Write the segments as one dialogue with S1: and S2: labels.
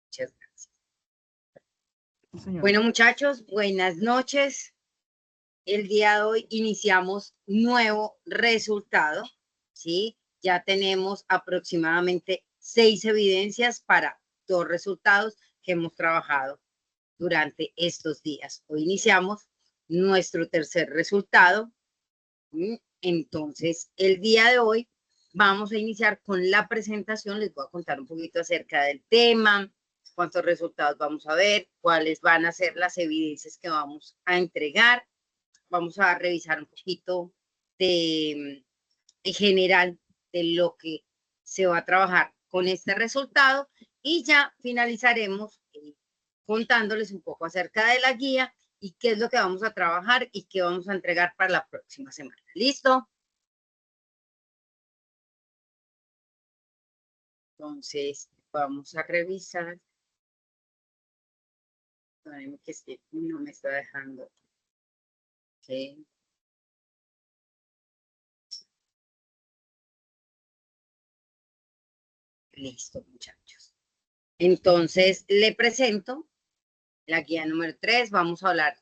S1: Muchas gracias.
S2: Sí,
S1: bueno, muchachos, buenas noches. El día de hoy iniciamos nuevo resultado, ¿sí? Ya tenemos aproximadamente 6 evidencias para 2 resultados que hemos trabajado durante estos días. Hoy iniciamos nuestro tercer resultado. Entonces, el día de hoy vamos a iniciar con la presentación. Les voy a contar un poquito acerca del tema, cuántos resultados vamos a ver, cuáles van a ser las evidencias que vamos a entregar. Vamos a revisar un poquito de en general de lo que se va a trabajar con este resultado y ya finalizaremos contándoles un poco acerca de la guía y qué es lo que vamos a trabajar y qué vamos a entregar para la próxima semana. ¿Listo? Entonces, vamos a revisar. Que es que no me está dejando. Okay. Listo, muchachos. Entonces, le presento la guía número 3. Vamos a hablar,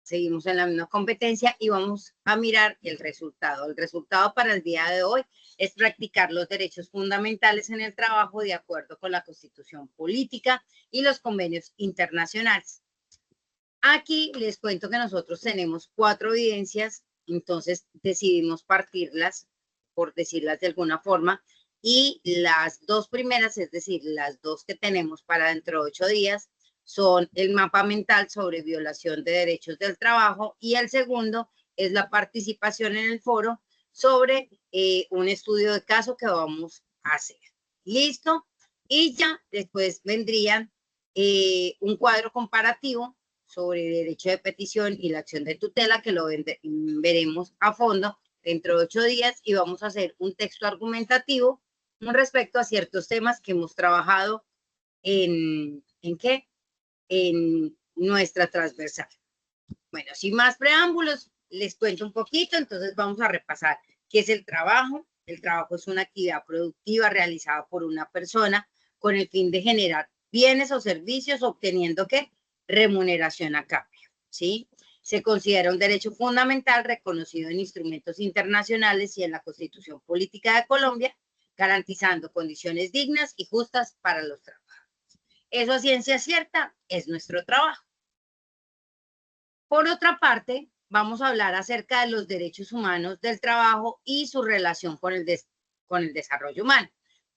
S1: seguimos en la misma competencia y vamos a mirar el resultado. El resultado para el día de hoy es practicar los derechos fundamentales en el trabajo de acuerdo con la Constitución Política y los convenios internacionales. Aquí les cuento que nosotros tenemos 4 evidencias, entonces decidimos partirlas, por decirlas de alguna forma, y las 2 primeras, es decir, las 2 que tenemos para dentro de 8 días, son el mapa mental sobre violación de derechos del trabajo y el segundo es la participación en el foro sobre un estudio de caso que vamos a hacer. ¿Listo? Y ya después vendrían un cuadro comparativo sobre derecho de petición y la acción de tutela, que lo veremos a fondo dentro de 8 días y vamos a hacer un texto argumentativo con respecto a ciertos temas que hemos trabajado ¿en qué? En nuestra transversal. Bueno, sin más preámbulos, les cuento un poquito, entonces vamos a repasar qué es el trabajo. El trabajo es una actividad productiva realizada por una persona con el fin de generar bienes o servicios, obteniendo ¿qué? Remuneración a cambio, ¿sí? Se considera un derecho fundamental reconocido en instrumentos internacionales y en la Constitución Política de Colombia, garantizando condiciones dignas y justas para los trabajadores. Eso a ciencia cierta es nuestro trabajo. Por otra parte, vamos a hablar acerca de los derechos humanos del trabajo y su relación con el desarrollo humano.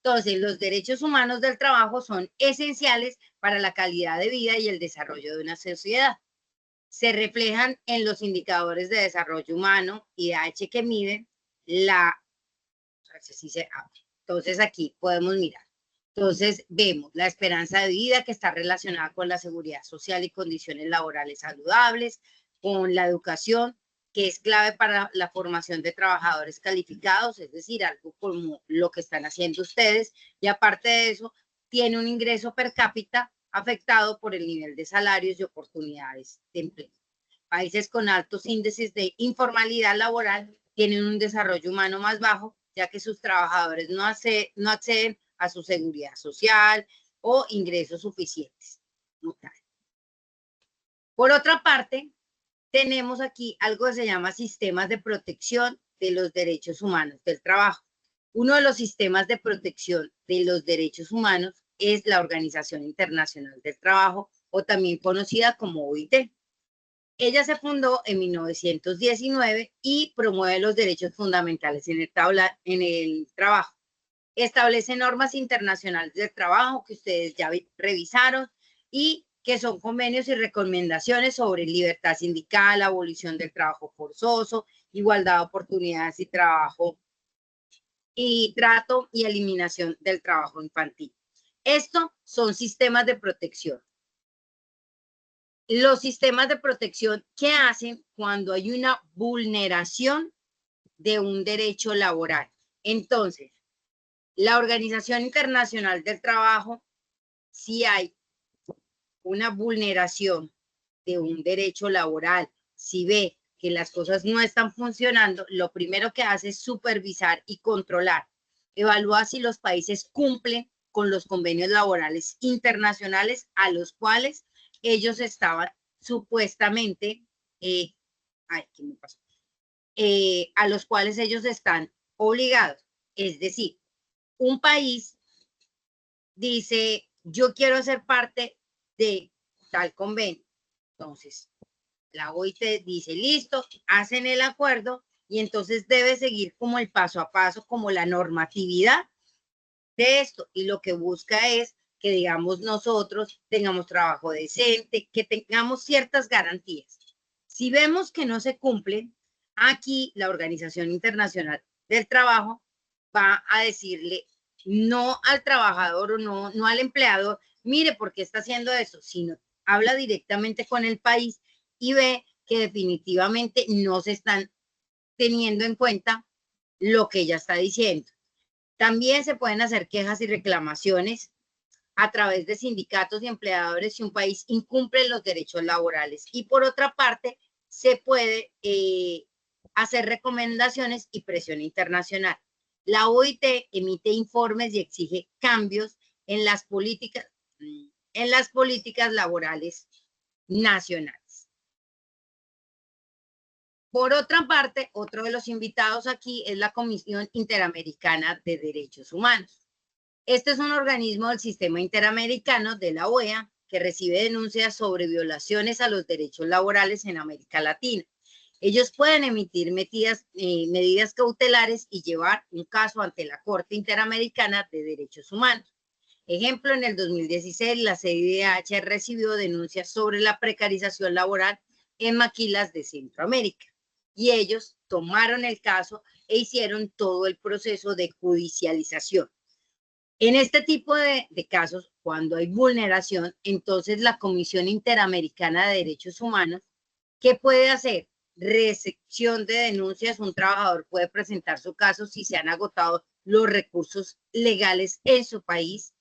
S1: Entonces, los derechos humanos del trabajo son esenciales para la calidad de vida y el desarrollo de una sociedad. Se reflejan en los indicadores de desarrollo humano, IDH, que miden la... Así se abre. Entonces, aquí podemos mirar. Entonces, vemos la esperanza de vida que está relacionada con la seguridad social y condiciones laborales saludables, con la educación, que es clave para la formación de trabajadores calificados, es decir, algo como lo que están haciendo ustedes, y aparte de eso, tiene un ingreso per cápita afectado por el nivel de salarios y oportunidades de empleo. Países con altos índices de informalidad laboral tienen un desarrollo humano más bajo, ya que sus trabajadores no acceden a su seguridad social o ingresos suficientes. Por otra parte, tenemos aquí algo que se llama sistemas de protección de los derechos humanos del trabajo. Uno de los sistemas de protección de los derechos humanos es la Organización Internacional del Trabajo, o también conocida como OIT. Ella se fundó en 1919 y promueve los derechos fundamentales en el trabajo. Establece normas internacionales del trabajo que ustedes ya revisaron y que son convenios y recomendaciones sobre libertad sindical, abolición del trabajo forzoso, igualdad de oportunidades y trabajo y trato y eliminación del trabajo infantil. Estos son sistemas de protección. Los sistemas de protección, ¿qué hacen cuando hay una vulneración de un derecho laboral? Entonces, la Organización Internacional del Trabajo, si hay una vulneración de un derecho laboral, si ve que las cosas no están funcionando, lo primero que hace es supervisar y controlar, evaluar si los países cumplen con los convenios laborales internacionales a los cuales ellos estaban supuestamente, ¿qué me pasó? A los cuales ellos están obligados. Es decir, un país dice, yo quiero ser parte de tal convenio. Entonces, la OIT dice, listo, hacen el acuerdo y entonces debe seguir como el paso a paso, como la normatividad de esto. Y lo que busca es que, digamos, nosotros tengamos trabajo decente, que tengamos ciertas garantías. Si vemos que no se cumplen, aquí la Organización Internacional del Trabajo va a decirle no al trabajador o no al empleador, mire, ¿por qué está haciendo eso? Sino habla directamente con el país y ve que definitivamente no se están teniendo en cuenta lo que ella está diciendo. También se pueden hacer quejas y reclamaciones a través de sindicatos y empleadores si un país incumple los derechos laborales. Y por otra parte, se puede hacer recomendaciones y presión internacional. La OIT emite informes y exige cambios en las políticas laborales nacionales. Por otra parte, otro de los invitados aquí es la Comisión Interamericana de Derechos Humanos. Este es un organismo del sistema interamericano de la OEA que recibe denuncias sobre violaciones a los derechos laborales en América Latina. Ellos pueden emitir medidas cautelares y llevar un caso ante la Corte Interamericana de Derechos Humanos. Ejemplo, en el 2016 la CIDH recibió denuncias sobre la precarización laboral en maquilas de Centroamérica y ellos tomaron el caso e hicieron todo el proceso de judicialización. En este tipo de casos, cuando hay vulneración, entonces la Comisión Interamericana de Derechos Humanos, ¿qué puede hacer? Recepción de denuncias. Un trabajador puede presentar su caso si se han agotado los recursos legales en su país.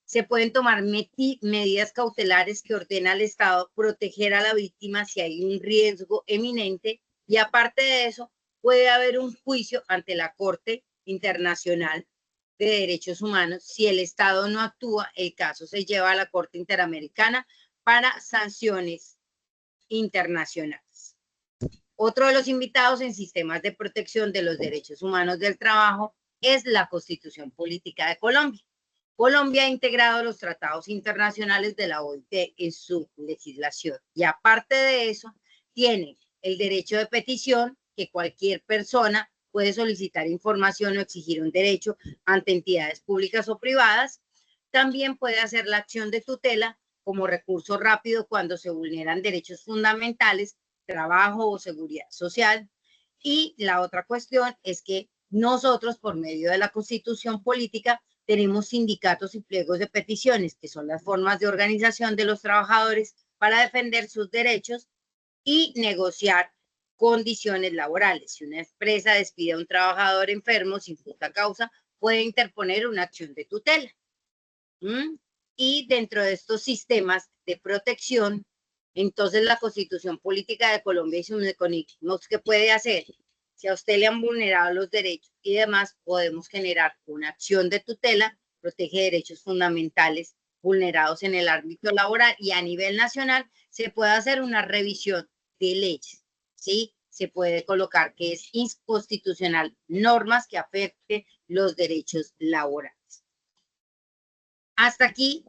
S1: Se pueden tomar medidas cautelares que ordena al Estado proteger a la víctima si hay un riesgo eminente, y aparte de eso, puede haber un juicio ante la Corte Internacional de Derechos Humanos. Si el Estado no actúa, el caso se lleva a la Corte Interamericana para sanciones internacionales. Otro de los invitados en sistemas de protección de los derechos humanos del trabajo es la Constitución Política de Colombia. Colombia ha integrado los tratados internacionales de la OIT en su legislación y aparte de eso tiene el derecho de petición, que cualquier persona puede solicitar información o exigir un derecho ante entidades públicas o privadas. También puede hacer la acción de tutela como recurso rápido cuando se vulneran derechos fundamentales, trabajo o seguridad social. Y la otra cuestión es que nosotros, por medio de la Constitución Política, tenemos sindicatos y pliegos de peticiones, que son las formas de organización de los trabajadores para defender sus derechos y negociar condiciones laborales. Si una empresa despide a un trabajador enfermo sin justa causa, puede interponer una acción de tutela. Y dentro de estos sistemas de protección, entonces la Constitución Política de Colombia y sus mecanismos que puede hacer. Si a usted le han vulnerado los derechos y demás, podemos generar una acción de tutela, protege derechos fundamentales vulnerados en el ámbito laboral, y a nivel nacional se puede hacer una revisión de leyes, ¿sí? Se puede colocar que es inconstitucional normas que afecten los derechos laborales. Hasta aquí,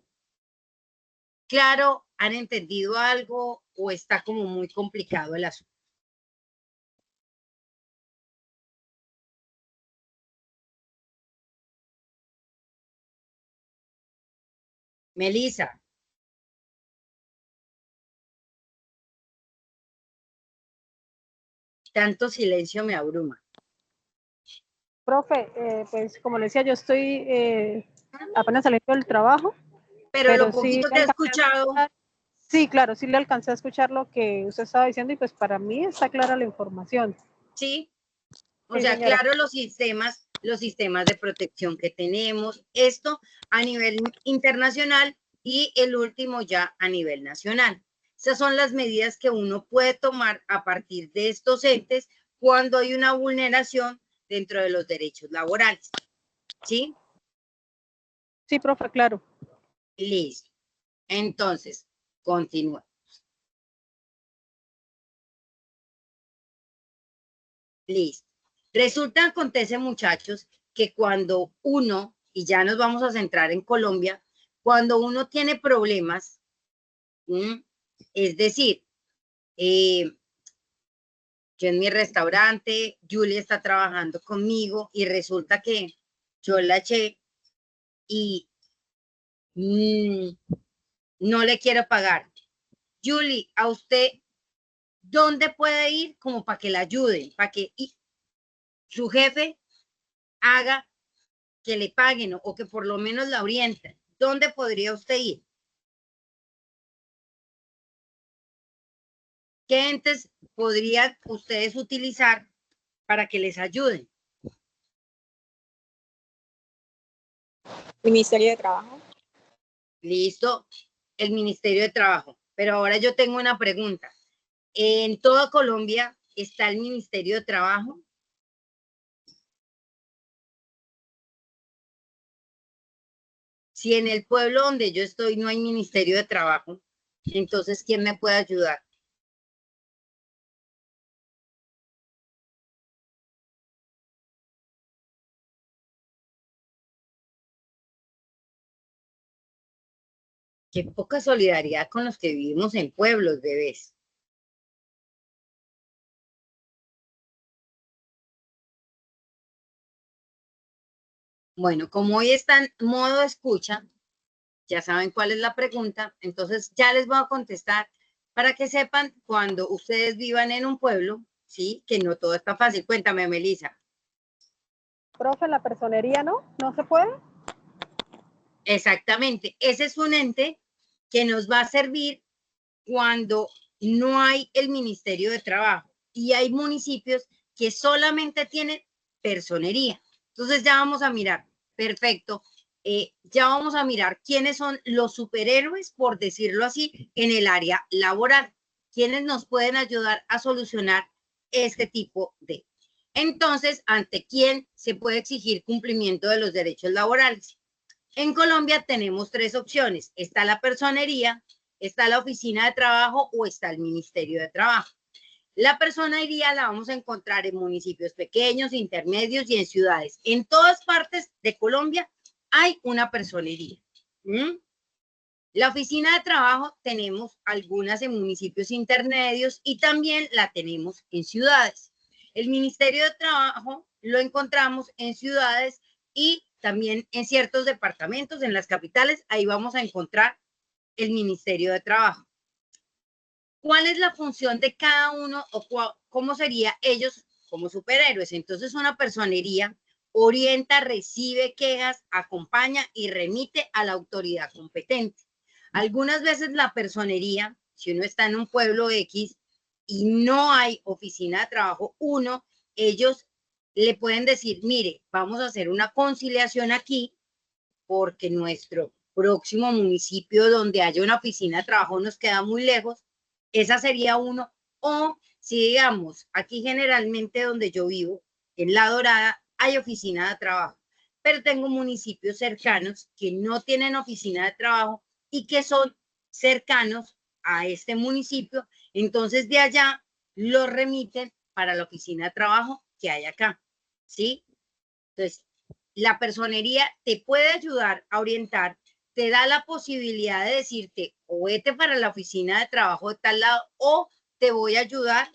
S1: claro, ¿han entendido algo o está como muy complicado el asunto? Melissa. Tanto silencio me abruma.
S3: Profe, pues como le decía, yo estoy apenas saliendo del trabajo.
S1: Pero lo poquito que he escuchado.
S3: Sí, claro, sí le alcancé a escuchar lo que usted estaba diciendo y pues para mí está clara la información.
S1: Sí, o
S3: Sí,
S1: sea,
S3: señora.
S1: claro, los sistemas de protección que tenemos, esto a nivel internacional y el último ya a nivel nacional. Esas son las medidas que uno puede tomar a partir de estos entes cuando hay una vulneración dentro de los derechos laborales. ¿Sí?
S3: Sí, profe, claro.
S1: Listo. Entonces, continúa. Listo. Resulta, acontece, muchachos, que cuando uno, y ya nos vamos a centrar en Colombia, cuando uno tiene problemas, es decir, yo en mi restaurante, Julia está trabajando conmigo y resulta que yo la eché y no le quiero pagar. Julie, ¿a usted dónde puede ir como para que la ayuden, para que su jefe haga que le paguen o que por lo menos la orienten? ¿Dónde podría usted ir? ¿Qué entes podrían ustedes utilizar para que les ayuden?
S4: Ministerio de Trabajo.
S1: Listo, el Ministerio de Trabajo. Pero ahora yo tengo una pregunta. ¿En toda Colombia está el Ministerio de Trabajo? Si en el pueblo donde yo estoy no hay Ministerio de Trabajo, entonces, ¿quién me puede ayudar? Qué poca solidaridad con los que vivimos en pueblos, bebés. Bueno, como hoy está en modo escucha, ya saben cuál es la pregunta, entonces ya les voy a contestar para que sepan cuando ustedes vivan en un pueblo, ¿sí? Que no todo está fácil. Cuéntame, Melissa.
S3: Profe, la personería, ¿no? ¿No se puede?
S1: Exactamente. Ese es un ente que nos va a servir cuando no hay el Ministerio de Trabajo y hay municipios que solamente tienen personería. Entonces ya vamos a mirar, perfecto, ya vamos a mirar quiénes son los superhéroes, por decirlo así, en el área laboral, quiénes nos pueden ayudar a solucionar este tipo de. Entonces, ¿ante quién se puede exigir cumplimiento de los derechos laborales? En Colombia tenemos tres opciones. Está la personería, está la oficina de trabajo o está el Ministerio de Trabajo. La personería la vamos a encontrar en municipios pequeños, intermedios y en ciudades. En todas partes de Colombia hay una personería. La oficina de trabajo tenemos algunas en municipios intermedios y también la tenemos en ciudades. El Ministerio de Trabajo lo encontramos en ciudades y también en ciertos departamentos, en las capitales, ahí vamos a encontrar el Ministerio de Trabajo. ¿Cuál es la función de cada uno o cómo sería ellos como superhéroes? Entonces, una personería orienta, recibe quejas, acompaña y remite a la autoridad competente. Algunas veces la personería, si uno está en un pueblo X y no hay oficina de trabajo, ellos le pueden decir, mire, vamos a hacer una conciliación aquí porque nuestro próximo municipio donde haya una oficina de trabajo nos queda muy lejos. Esa sería uno. O si digamos, aquí generalmente donde yo vivo, en La Dorada, hay oficina de trabajo, pero tengo municipios cercanos que no tienen oficina de trabajo y que son cercanos a este municipio, entonces de allá los remiten para la oficina de trabajo que hay acá, ¿sí? Entonces, la personería te puede ayudar a orientar, te da la posibilidad de decirte o vete para la oficina de trabajo de tal lado o te voy a ayudar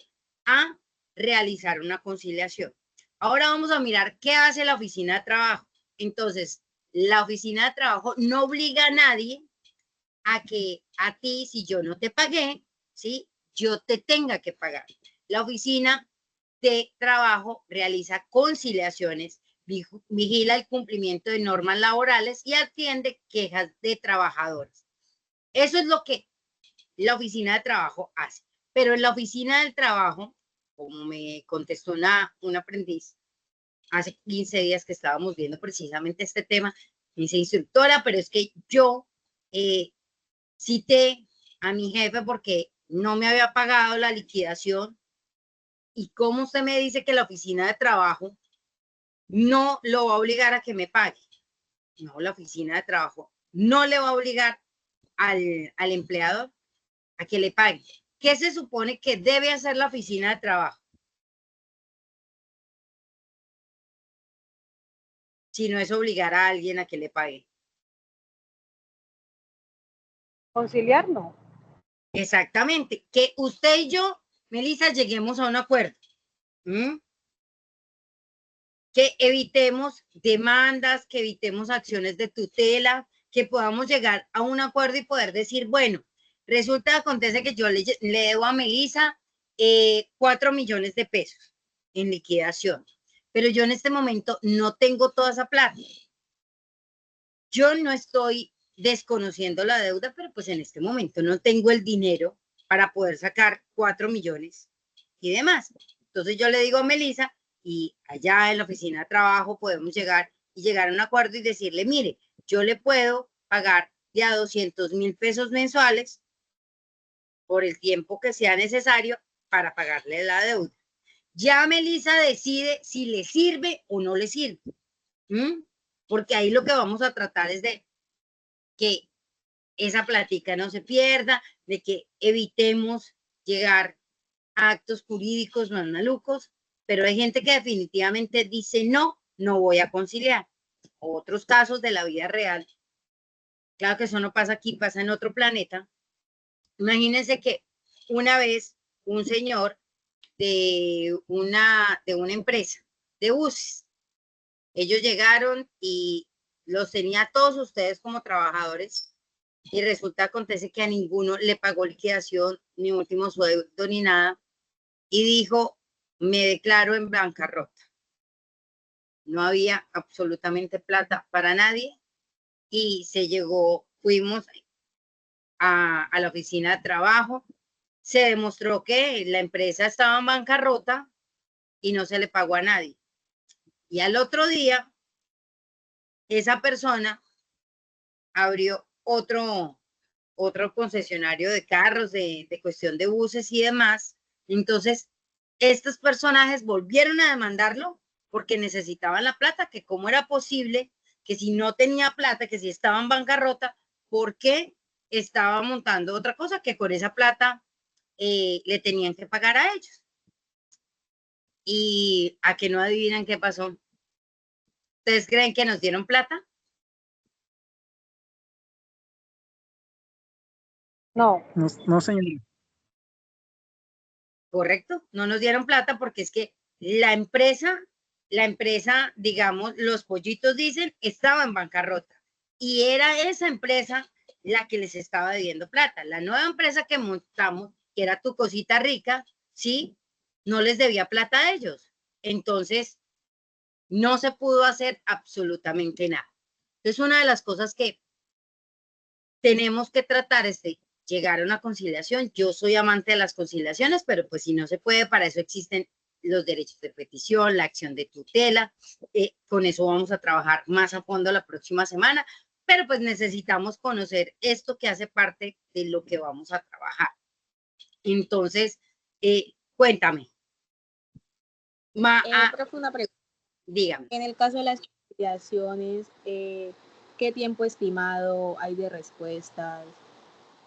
S1: a realizar una conciliación. Ahora vamos a mirar qué hace la oficina de trabajo. Entonces, la oficina de trabajo no obliga a nadie a que a ti, si yo no te pagué, ¿sí? Yo te tenga que pagar. La oficina de trabajo realiza conciliaciones, vigila el cumplimiento de normas laborales y atiende quejas de trabajadores. Eso es lo que la oficina de trabajo hace. Pero en la oficina del trabajo, como me contestó una aprendiz hace 15 días que estábamos viendo precisamente este tema, me dice, instructora, pero es que yo cité a mi jefe porque no me había pagado la liquidación. ¿Y cómo usted me dice que la oficina de trabajo no lo va a obligar a que me pague? No, la oficina de trabajo no le va a obligar al empleador a que le pague. ¿Qué se supone que debe hacer la oficina de trabajo? Si no es obligar a alguien a que le pague.
S3: Conciliar, no.
S1: Exactamente. Que usted y yo, Melissa, lleguemos a un acuerdo. ¿Mm? Que evitemos demandas, que evitemos acciones de tutela, que podamos llegar a un acuerdo y poder decir, bueno, resulta, acontece que yo le debo a Melissa 4 millones de pesos en liquidación, pero yo en este momento no tengo toda esa plata. Yo no estoy desconociendo la deuda, pero pues en este momento no tengo el dinero para poder sacar 4 millones y demás. Entonces yo le digo a Melissa, y allá en la oficina de trabajo podemos llegar a un acuerdo y decirle, mire, yo le puedo pagar de a 200,000 pesos mensuales por el tiempo que sea necesario para pagarle la deuda. Ya Melissa decide si le sirve o no le sirve. ¿Mm? Porque ahí lo que vamos a tratar es de que esa plática no se pierda, de que evitemos llegar a actos jurídicos más malucos, pero hay gente que definitivamente dice no, no voy a conciliar. Otros casos de la vida real, claro que eso no pasa aquí, pasa en otro planeta. Imagínense que una vez un señor de una empresa de buses, ellos llegaron y los tenía todos ustedes como trabajadores y resulta, acontece que a ninguno le pagó liquidación, ni último sueldo, ni nada, y dijo, me declaro en bancarrota. No había absolutamente plata para nadie y se llegó, fuimos a la oficina de trabajo, se demostró que la empresa estaba en bancarrota y no se le pagó a nadie. Y al otro día, esa persona abrió otro concesionario de carros, de cuestión de buses y demás. Entonces, estos personajes volvieron a demandarlo porque necesitaban la plata, que cómo era posible que si no tenía plata, que si estaba en bancarrota, ¿por qué estaba montando otra cosa? Que con esa plata le tenían que pagar a ellos. Y a que no adivinan qué pasó. ¿Ustedes creen que nos dieron plata?
S3: No.
S2: No, señor.
S1: Correcto, no nos dieron plata porque es que la empresa, digamos, los pollitos dicen, estaba en bancarrota y era esa empresa la que les estaba debiendo plata. La nueva empresa que montamos, que era Tu Cosita Rica, sí, no les debía plata a ellos. Entonces, no se pudo hacer absolutamente nada. Es una de las cosas que tenemos que tratar es de llegar a una conciliación. Yo soy amante de las conciliaciones, pero pues si no se puede, para eso existen los derechos de petición, la acción de tutela. Con eso vamos a trabajar más a fondo la próxima semana, pero pues necesitamos conocer esto que hace parte de lo que vamos a trabajar. Entonces, cuéntame.
S4: Profunda pregunta.
S1: Dígame.
S4: En el caso de las conciliaciones, ¿qué tiempo estimado hay de respuestas?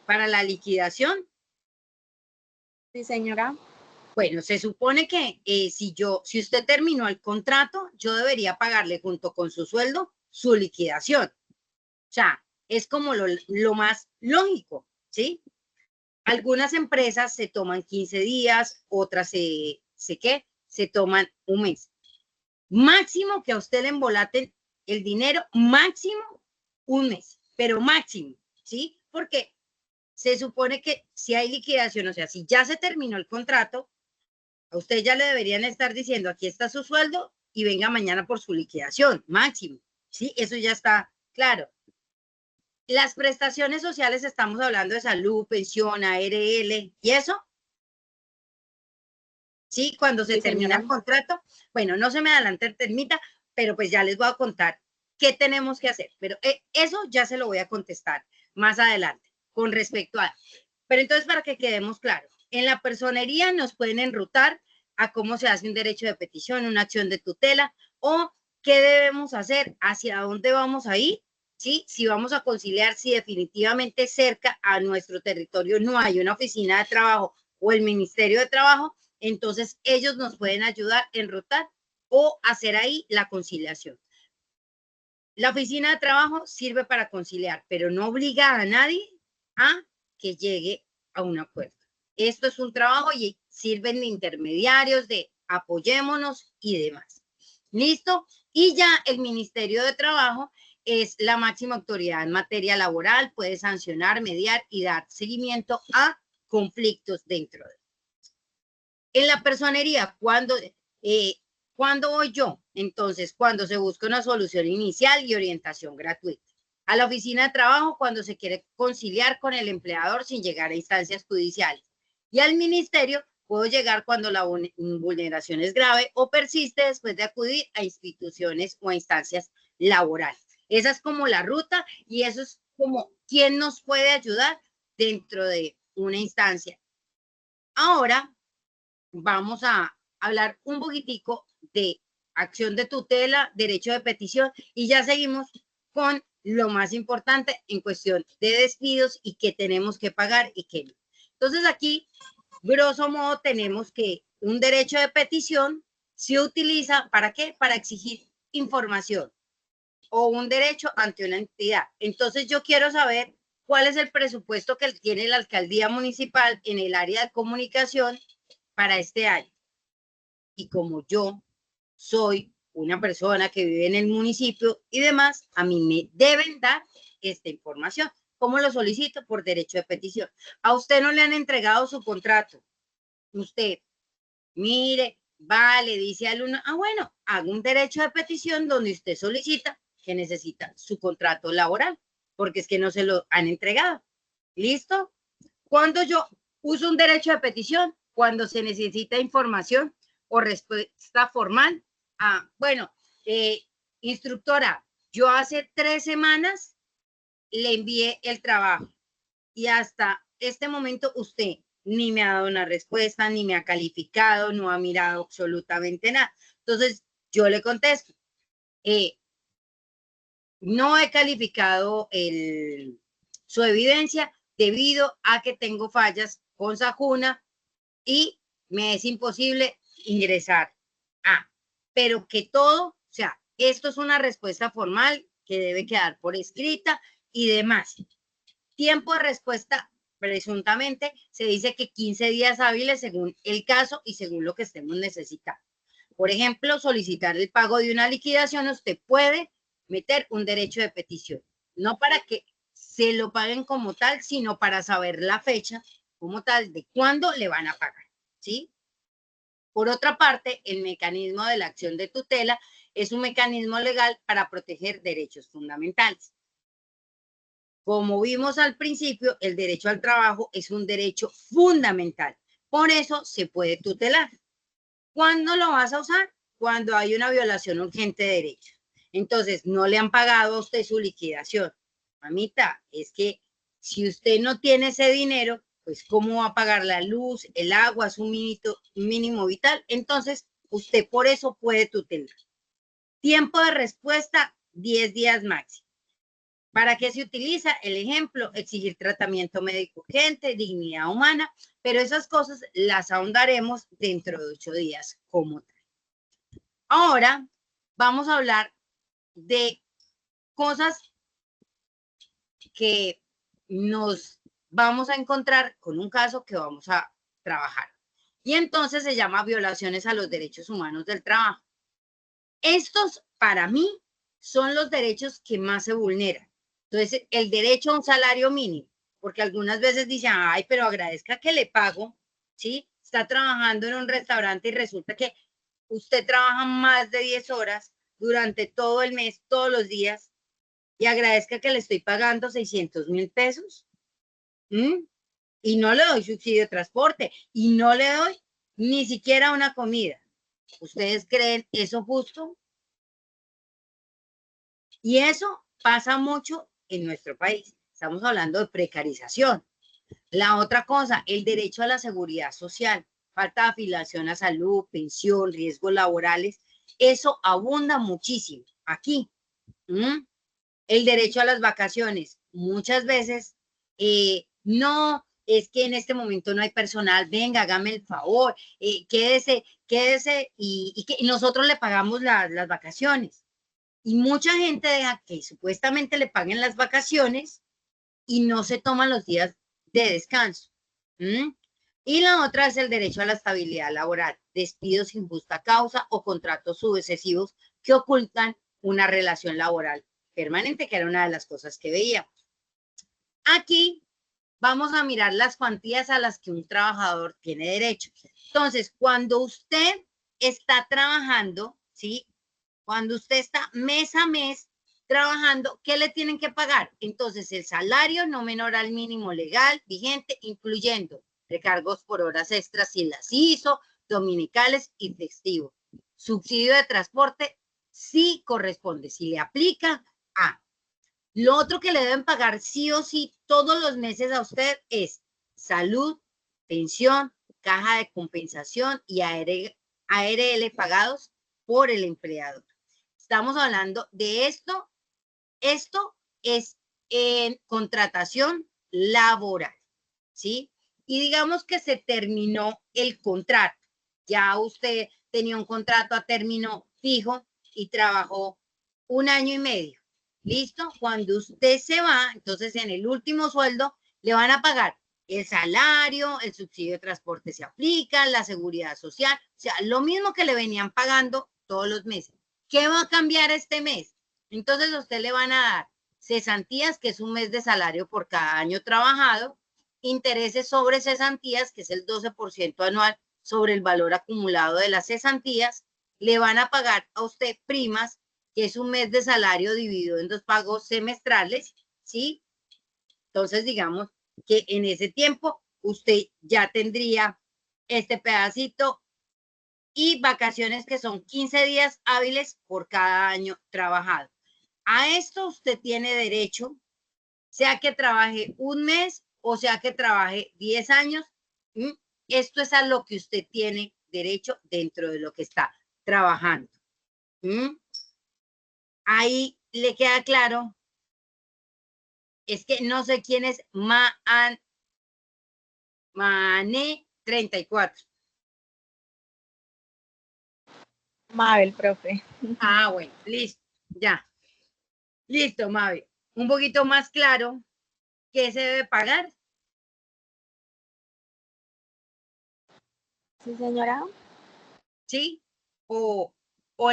S1: Para la liquidación.
S4: Sí, señora.
S1: Bueno, se supone que si usted terminó el contrato, yo debería pagarle junto con su sueldo su liquidación. O sea, es como lo más lógico, ¿sí? Algunas empresas se toman 15 días, otras se toman un mes. Máximo que a usted le embolaten el dinero, máximo un mes, pero máximo, ¿sí? Porque se supone que si hay liquidación, o sea, si ya se terminó el contrato, a usted ya le deberían estar diciendo, aquí está su sueldo y venga mañana por su liquidación, máximo. Sí, eso ya está claro. Las prestaciones sociales, estamos hablando de salud, pensión, ARL y eso. Sí, cuando se termina el contrato. Bueno, no se me adelante el termita, pero pues ya les voy a contar qué tenemos que hacer. Pero eso ya se lo voy a contestar más adelante con respecto a... Pero entonces, para que quedemos claros, en la personería nos pueden enrutar a cómo se hace un derecho de petición, una acción de tutela o qué debemos hacer, hacia dónde vamos a ir, ¿sí? Si vamos a conciliar, si definitivamente cerca a nuestro territorio no hay una oficina de trabajo o el Ministerio de Trabajo, entonces ellos nos pueden ayudar en rotar o hacer ahí la conciliación. La oficina de trabajo sirve para conciliar, pero no obliga a nadie a que llegue a un acuerdo. Esto es un trabajo y sirven de intermediarios, de apoyémonos y demás. ¿Listo? Y ya el Ministerio de Trabajo es la máxima autoridad en materia laboral, puede sancionar, mediar y dar seguimiento a conflictos dentro de. En la personería, ¿cuándo voy yo? Entonces, cuando se busca una solución inicial y orientación gratuita. A la oficina de trabajo, cuando se quiere conciliar con el empleador sin llegar a instancias judiciales. Y al ministerio, puedo llegar cuando la vulneración es grave o persiste después de acudir a instituciones o a instancias laborales. Esa es como la ruta y eso es como quién nos puede ayudar dentro de una instancia. Ahora vamos a hablar un poquitico de acción de tutela, derecho de petición y ya seguimos con lo más importante en cuestión de despidos y qué tenemos que pagar y qué no. Entonces aquí, grosso modo, tenemos que un derecho de petición se utiliza ¿para qué? Para exigir información o un derecho ante una entidad. Entonces yo quiero saber cuál es el presupuesto que tiene la alcaldía municipal en el área de comunicación para este año. Y como yo soy una persona que vive en el municipio y demás, a mí me deben dar esta información. ¿Cómo lo solicito? Por derecho de petición. A usted no le han entregado su contrato. Usted, mire, vale, dice al uno, bueno, haga un derecho de petición donde usted solicita que necesita su contrato laboral, porque es que no se lo han entregado. ¿Listo? Cuando yo uso un derecho de petición, cuando se necesita información o respuesta formal. Bueno, instructora, yo hace 3 semanas le envié el trabajo y hasta este momento usted ni me ha dado una respuesta, ni me ha calificado, no ha mirado absolutamente nada. Entonces, yo le contesto, no he calificado su evidencia debido a que tengo fallas con Sajuna y me es imposible ingresar. Pero que todo, o sea, esto es una respuesta formal que debe quedar por escrita y demás. Tiempo de respuesta, presuntamente, se dice que 15 días hábiles según el caso y según lo que estemos necesitando. Por ejemplo, solicitar el pago de una liquidación, usted puede meter un derecho de petición, no para que se lo paguen como tal, sino para saber la fecha como tal de cuándo le van a pagar, ¿sí? Por otra parte, el mecanismo de la acción de tutela es un mecanismo legal para proteger derechos fundamentales. Como vimos al principio, el derecho al trabajo es un derecho fundamental. Por eso se puede tutelar. ¿Cuándo lo vas a usar? Cuando hay una violación urgente de derechos. Entonces, no le han pagado a usted su liquidación. Mamita, es que si usted no tiene ese dinero, pues ¿cómo va a pagar la luz, el agua, su mínimo vital? Entonces, usted por eso puede tutelar. Tiempo de respuesta, 10 días máximo. ¿Para qué se utiliza? El ejemplo, exigir tratamiento médico urgente, dignidad humana, pero esas cosas las ahondaremos dentro de 8 días como tal. Ahora vamos a hablar de cosas que nos vamos a encontrar con un caso que vamos a trabajar. Y entonces se llama violaciones a los derechos humanos del trabajo. Estos, para mí, son los derechos que más se vulneran. Entonces, el derecho a un salario mínimo, porque algunas veces dicen, ay, pero agradezca que le pago, ¿sí? Está trabajando en un restaurante y resulta que usted trabaja más de 10 horas durante todo el mes, todos los días, y agradezca que le estoy pagando 600,000 pesos. Y no le doy subsidio de transporte, y no le doy ni siquiera una comida. ¿Ustedes creen eso justo? Y eso pasa mucho en nuestro país. Estamos hablando de precarización. La otra cosa, el derecho a la seguridad social, falta de afiliación a salud, pensión, riesgos laborales. eso abunda muchísimo aquí. El derecho a las vacaciones. Muchas veces, no, es que en este momento no hay personal, venga, hágame el favor, quédese y nosotros le pagamos las vacaciones. Y mucha gente deja que supuestamente le paguen las vacaciones y no se toman los días de descanso. Y la otra es el derecho a la estabilidad laboral, despidos sin justa causa o contratos sucesivos que ocultan una relación laboral permanente, que era una de las cosas que veíamos. Aquí vamos a mirar las cuantías a las que un trabajador tiene derecho. Entonces, cuando usted está trabajando, ¿sí? Cuando usted está mes a mes trabajando, ¿qué le tienen que pagar? Entonces, el salario no menor al mínimo legal vigente, incluyendo recargos por horas extras si las hizo, dominicales y festivos. Subsidio de transporte, sí corresponde, si le aplica a. Lo otro que le deben pagar sí o sí todos los meses a usted es salud, pensión, caja de compensación y ARL pagados por el empleador. Estamos hablando de esto. Esto es en contratación laboral, ¿sí? Y digamos que se terminó el contrato. Ya usted tenía un contrato a término fijo y trabajó 1 año y medio. ¿Listo? Cuando usted se va, entonces en el último sueldo le van a pagar el salario, el subsidio de transporte se aplica, la seguridad social, o sea, lo mismo que le venían pagando todos los meses. ¿Qué va a cambiar este mes? Entonces a usted le van a dar cesantías, que es un mes de salario por cada año trabajado, intereses sobre cesantías, que es el 12% anual sobre el valor acumulado de las cesantías, le van a pagar a usted primas, que es un mes de salario dividido en 2 pagos semestrales, ¿sí? Entonces, digamos que en ese tiempo usted ya tendría este pedacito y vacaciones que son 15 días hábiles por cada año trabajado. A esto usted tiene derecho, sea que trabaje 1 mes o sea que trabaje 10 años. Esto es a lo que usted tiene derecho dentro de lo que está trabajando. Ahí le queda claro. Es que no sé quién es Mane 34.
S4: Mabel, profe.
S1: Ah, bueno, listo, ya. Listo, Mabel. Un poquito más claro, ¿qué se debe pagar?
S4: Sí, señora.
S1: ¿Sí? O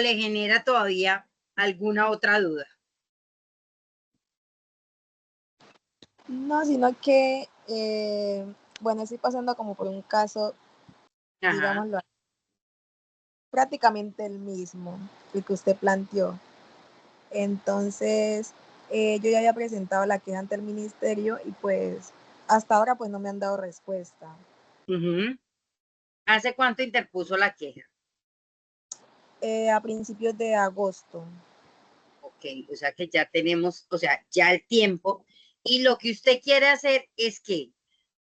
S1: le genera todavía alguna otra duda.
S4: No, sino que, bueno, estoy pasando como por un caso,
S1: Ajá.
S4: digámoslo, prácticamente el mismo, el que usted planteó. Entonces, yo ya había presentado la queja ante el ministerio y pues hasta ahora pues no me han dado respuesta.
S1: ¿Hace cuánto interpuso la queja?
S4: A principios de agosto.
S1: Ok, o sea que ya tenemos, o sea, ya el tiempo. Y lo que usted quiere hacer es que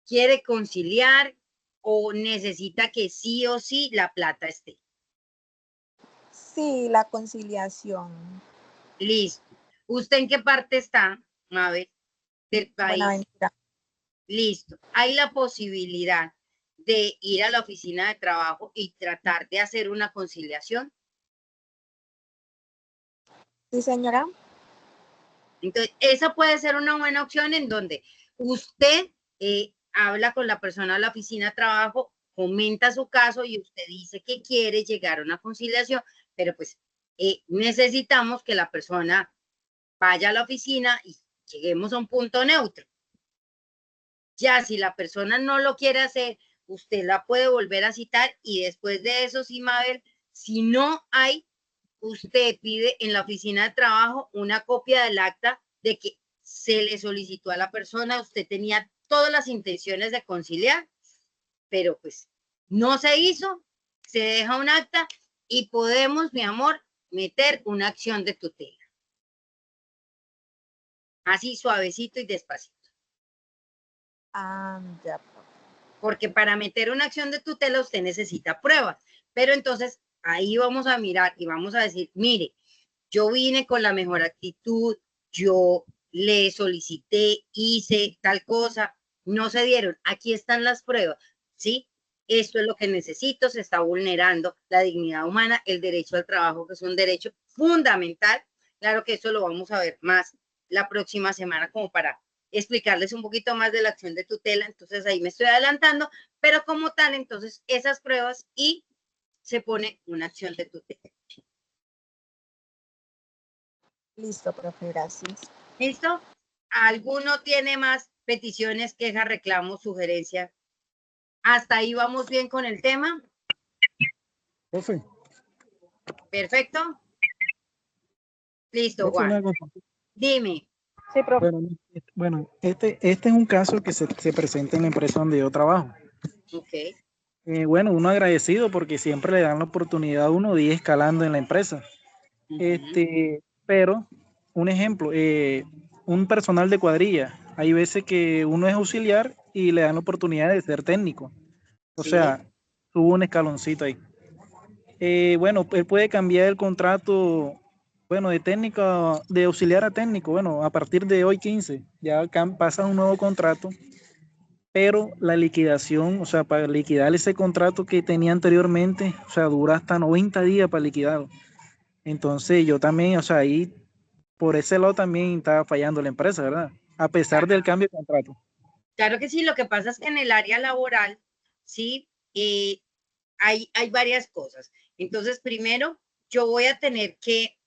S1: quiere conciliar o necesita que sí o sí la plata esté.
S4: Sí, la conciliación.
S1: Listo. ¿Usted en qué parte está, Mabel, del país?
S4: Buenaventura.
S1: Listo. Hay la posibilidad de ir a la oficina de trabajo y tratar de hacer una conciliación.
S4: Sí, señora.
S1: Entonces, esa puede ser una buena opción en donde usted habla con la persona de la oficina de trabajo, comenta su caso y usted dice que quiere llegar a una conciliación, pero pues necesitamos que la persona vaya a la oficina y lleguemos a un punto neutro. Ya, si la persona no lo quiere hacer, usted la puede volver a citar y después de eso, sí, Mabel, si no hay, usted pide en la oficina de trabajo una copia del acta de que se le solicitó a la persona, usted tenía todas las intenciones de conciliar, pero pues no se hizo, se deja un acta y podemos, mi amor, meter una acción de tutela. Así suavecito y despacito.
S4: Ya.
S1: Porque para meter una acción de tutela usted necesita pruebas, pero entonces ahí vamos a mirar y vamos a decir, mire, yo vine con la mejor actitud, yo le solicité, hice tal cosa, no se dieron. Aquí están las pruebas, ¿sí? Esto es lo que necesito, se está vulnerando la dignidad humana, el derecho al trabajo, que es un derecho fundamental. Claro que eso lo vamos a ver más la próxima semana como para explicarles un poquito más de la acción de tutela. Entonces ahí me estoy adelantando, pero como tal, entonces esas pruebas y se pone una acción de tutela.
S4: Listo, profe, gracias.
S1: ¿Listo? ¿Alguno tiene más peticiones, quejas, reclamos, sugerencias? ¿Hasta ahí vamos bien con el tema?
S2: Profe,
S1: Perfecto. Listo,
S2: profe,
S1: Juan.
S2: una cosa.
S1: Dime.
S3: Sí, profe.
S2: Bueno, este es un caso que se presenta en la empresa donde yo trabajo.
S1: Ok.
S2: Bueno, uno agradecido porque siempre le dan la oportunidad a uno de ir escalando en la empresa. Pero, un ejemplo, un personal de cuadrilla, hay veces que uno es auxiliar y le dan la oportunidad de ser técnico. O
S1: Sí.
S2: sea, tuvo un escaloncito ahí. Bueno, él puede cambiar el contrato, bueno, de técnico, de auxiliar a técnico, bueno, a partir de hoy 15, ya pasa un nuevo contrato, pero la liquidación, o sea, para liquidar ese contrato que tenía anteriormente, o sea, dura hasta 90 días para liquidarlo. Entonces yo también, o sea, ahí por ese lado también estaba fallando la empresa, ¿verdad? A pesar del cambio de contrato.
S1: Claro que sí, lo que pasa es que en el área laboral, sí, hay varias cosas. Entonces, primero, yo voy a tener que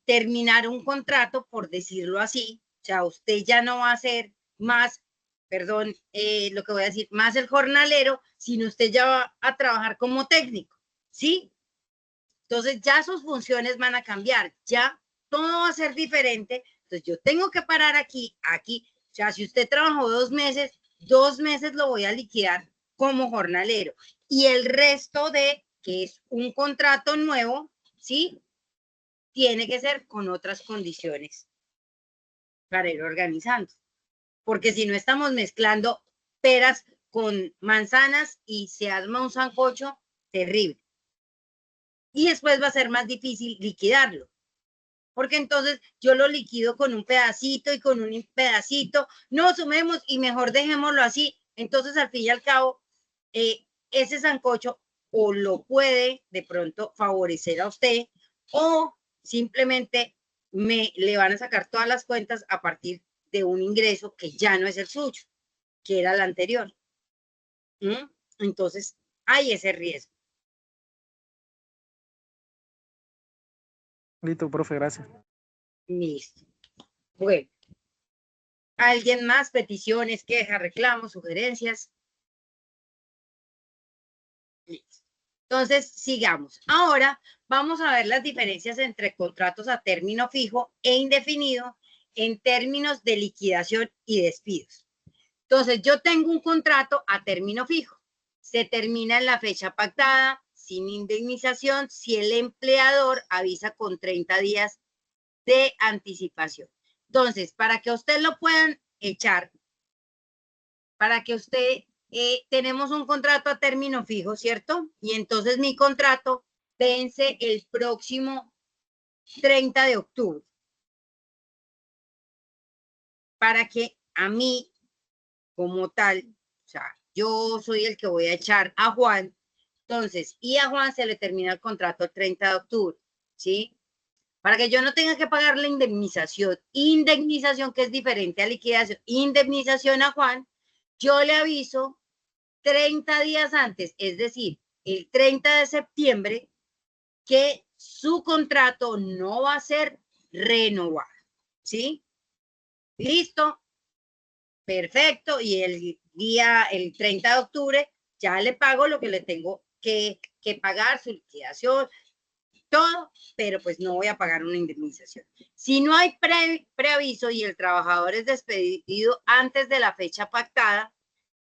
S1: terminar un contrato, por decirlo así. O sea, usted ya no va a ser más, perdón, lo que voy a decir, más el jornalero, sino usted ya va a trabajar como técnico, ¿sí? Entonces ya sus funciones van a cambiar, ya todo va a ser diferente. Entonces yo tengo que parar aquí, aquí. O sea, si usted trabajó 2 meses lo voy a liquidar como jornalero. Y el resto de, que es un contrato nuevo, ¿sí? Tiene que ser con otras condiciones para ir organizando. Porque si no estamos mezclando peras con manzanas y se arma un sancocho terrible. Y después va a ser más difícil liquidarlo. Porque entonces yo lo liquido con un pedacito y con un pedacito, no sumemos y mejor dejémoslo así. Entonces, al fin y al cabo, ese sancocho o lo puede de pronto favorecer a usted o simplemente le van a sacar todas las cuentas a partir de un ingreso que ya no es el suyo, que era el anterior. ¿Mm? Entonces, hay ese riesgo.
S2: Listo, profe, gracias.
S1: Listo. Bueno, ¿alguien más? Peticiones, quejas, reclamos, sugerencias. Listo. Entonces, sigamos. Ahora vamos a ver las diferencias entre contratos a término fijo e indefinido en términos de liquidación y despidos. Entonces, yo tengo un contrato a término fijo. Se termina en la fecha pactada, sin indemnización, si el empleador avisa con 30 días de anticipación. Entonces, para que usted lo puedan echar, para que usted, tenemos un contrato a término fijo, ¿cierto? Y entonces mi contrato vence el próximo 30 de octubre. Para que a mí, como tal, o sea, yo soy el que voy a echar a Juan, entonces, y a Juan se le termina el contrato el 30 de octubre, ¿sí? Para que yo no tenga que pagar la indemnización que es diferente a liquidación, indemnización a Juan, yo le aviso 30 días antes, es decir, el 30 de septiembre, que su contrato no va a ser renovado, ¿sí? Listo, perfecto, y el 30 de octubre, ya le pago lo que le tengo que pagar, su liquidación, todo, pero pues no voy a pagar una indemnización. Si no hay preaviso y el trabajador es despedido antes de la fecha pactada,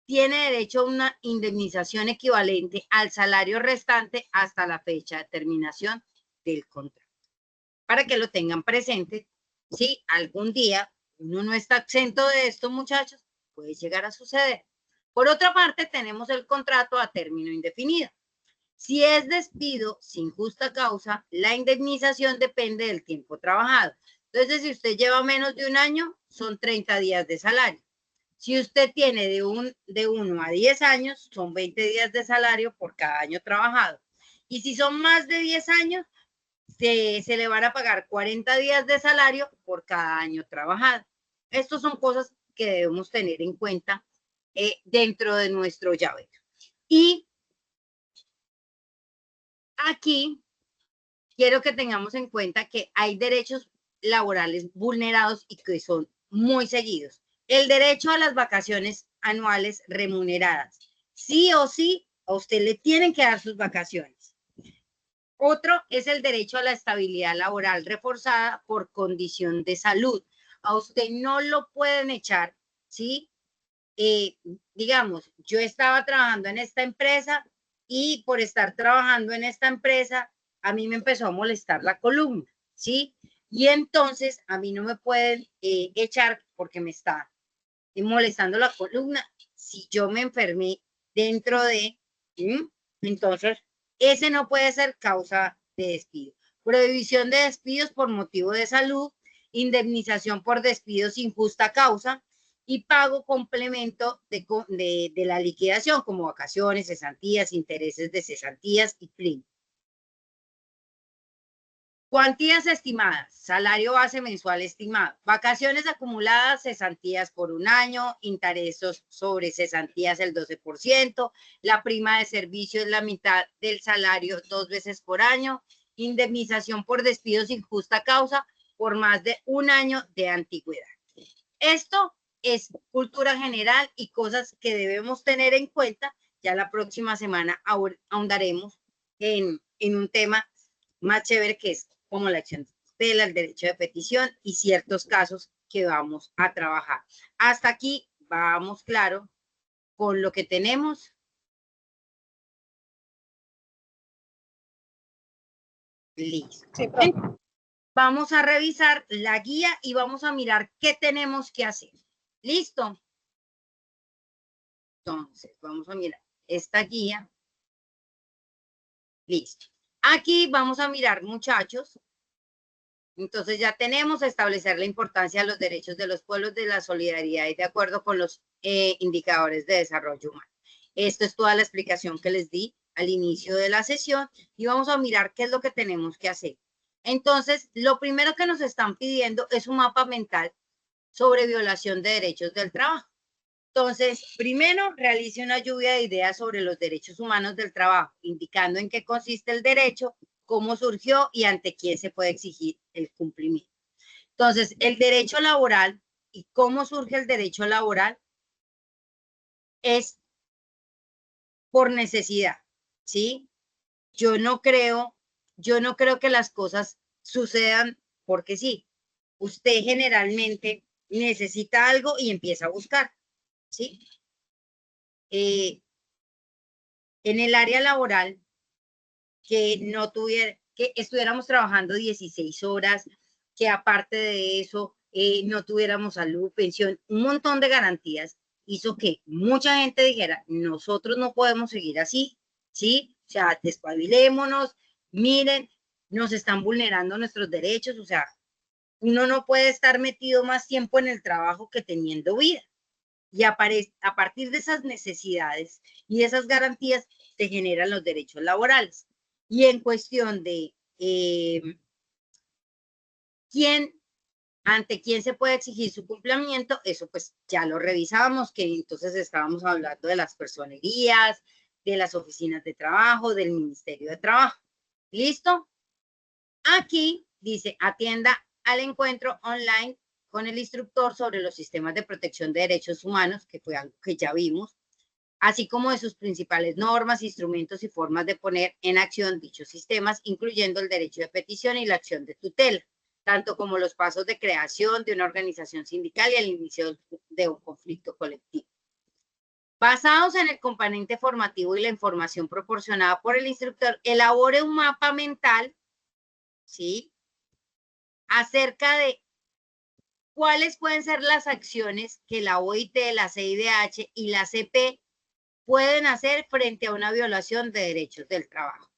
S1: tiene derecho a una indemnización equivalente al salario restante hasta la fecha de terminación del contrato. Para que lo tengan presente, si algún día uno no está exento de esto, muchachos, puede llegar a suceder. Por otra parte, tenemos el contrato a término indefinido. Si es despido sin justa causa, la indemnización depende del tiempo trabajado. Entonces, si usted lleva menos de un año, son 30 días de salario. Si usted tiene de 1 a 10 años, son 20 días de salario por cada año trabajado. Y si son más de 10 años, se le van a pagar 40 días de salario por cada año trabajado. Estas son cosas que debemos tener en cuenta dentro de nuestro llavero. Y aquí quiero que tengamos en cuenta que hay derechos laborales vulnerados y que son muy seguidos. El derecho a las vacaciones anuales remuneradas. Sí o sí, a usted le tienen que dar sus vacaciones. Otro es el derecho a la estabilidad laboral reforzada por condición de salud. A usted no lo pueden echar, ¿sí? Digamos, yo estaba trabajando en esta empresa y por estar trabajando en esta empresa, a mí me empezó a molestar la columna, ¿sí? Y entonces a mí no me pueden echar porque me está molestando la columna. Si yo me enfermé dentro de, entonces ese no puede ser causa de despido. Prohibición de despidos por motivo de salud, indemnización por despido sin justa causa y pago complemento de la liquidación como vacaciones, cesantías, intereses de cesantías y prima. Cuantías estimadas, salario base mensual estimado, vacaciones acumuladas, cesantías por un año, intereses sobre cesantías el 12%, la prima de servicio es la mitad del salario 2 veces por año, indemnización por despido sin justa causa por más de un año de antigüedad. Esto es cultura general y cosas que debemos tener en cuenta. Ya la próxima semana ahondaremos en un tema más chévere que es como la acción tutela, el derecho de petición y ciertos casos que vamos a trabajar. Hasta aquí vamos claro con lo que tenemos. Listo.
S3: Sí, profe.
S1: Vamos a revisar la guía y vamos a mirar qué tenemos que hacer. ¿Listo? Entonces, vamos a mirar esta guía. Listo. Aquí vamos a mirar, muchachos. Entonces ya tenemos establecer la importancia de los derechos de los pueblos, de la solidaridad y de acuerdo con los indicadores de desarrollo humano. Esto es toda la explicación que les di al inicio de la sesión y vamos a mirar qué es lo que tenemos que hacer. Entonces, lo primero que nos están pidiendo es un mapa mental sobre violación de derechos del trabajo. Entonces, primero, realice una lluvia de ideas sobre los derechos humanos del trabajo, indicando en qué consiste el derecho, cómo surgió y ante quién se puede exigir el cumplimiento. Entonces, el derecho laboral y cómo surge el derecho laboral es por necesidad, ¿sí? Yo no creo que las cosas sucedan porque sí. Usted generalmente necesita algo y empieza a buscar, ¿sí? En el área laboral, que estuviéramos trabajando 16 horas, que aparte de eso no tuviéramos salud, pensión, un montón de garantías, hizo que mucha gente dijera, nosotros no podemos seguir así, ¿sí? O sea, despabilémonos, miren, nos están vulnerando nuestros derechos, o sea, uno no puede estar metido más tiempo en el trabajo que teniendo vida. Y a partir de esas necesidades y esas garantías se generan los derechos laborales. Y en cuestión de ante quién se puede exigir su cumplimiento, eso pues ya lo revisábamos, que entonces estábamos hablando de las personerías, de las oficinas de trabajo, del Ministerio de Trabajo. ¿Listo? Aquí dice, atienda al encuentro online con el instructor sobre los sistemas de protección de derechos humanos, que fue algo que ya vimos, así como de sus principales normas, instrumentos y formas de poner en acción dichos sistemas, incluyendo el derecho de petición y la acción de tutela, tanto como los pasos de creación de una organización sindical y el inicio de un conflicto colectivo. Basados en el componente formativo y la información proporcionada por el instructor, elabore un mapa mental, ¿sí?, acerca de cuáles pueden ser las acciones que la OIT, la CIDH y la CP pueden hacer frente a una violación de derechos del trabajo.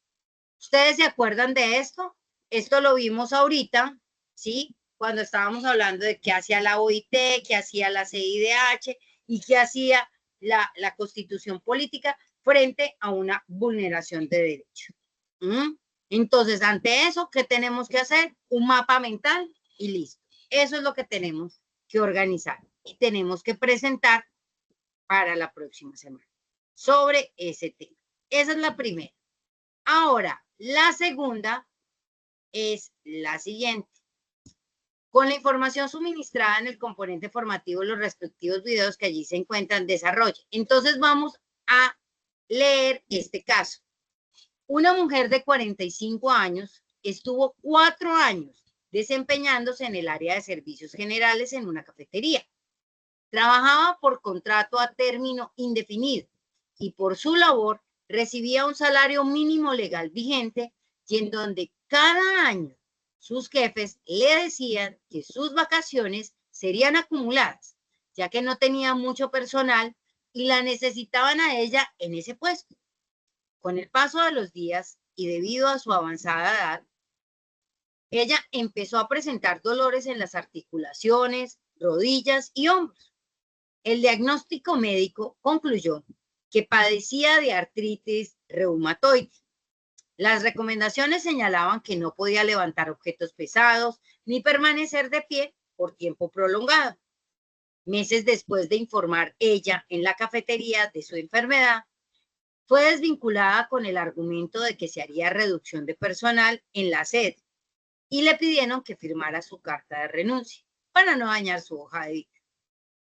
S1: ¿Ustedes se acuerdan de esto? Esto lo vimos ahorita, ¿sí? Cuando estábamos hablando de qué hacía la OIT, qué hacía la CIDH y qué hacía la Constitución Política frente a una vulneración de derechos. Entonces, ante eso, ¿qué tenemos que hacer? Un mapa mental y listo. Eso es lo que tenemos que organizar y tenemos que presentar para la próxima semana sobre ese tema. Esa es la primera. Ahora, la segunda es la siguiente. Con la información suministrada en el componente formativo, los respectivos videos que allí se encuentran, desarrolla. Entonces vamos a leer este caso. Una mujer de 45 años estuvo 4 años desempeñándose en el área de servicios generales en una cafetería. Trabajaba por contrato a término indefinido y por su labor recibía un salario mínimo legal vigente y en donde cada año sus jefes le decían que sus vacaciones serían acumuladas, ya que no tenía mucho personal y la necesitaban a ella en ese puesto. Con el paso de los días y debido a su avanzada edad, ella empezó a presentar dolores en las articulaciones, rodillas y hombros. El diagnóstico médico concluyó que padecía de artritis reumatoide. Las recomendaciones señalaban que no podía levantar objetos pesados ni permanecer de pie por tiempo prolongado. Meses después de informar ella en la cafetería de su enfermedad, fue desvinculada con el argumento de que se haría reducción de personal en la sede y le pidieron que firmara su carta de renuncia para no dañar su hoja de vida.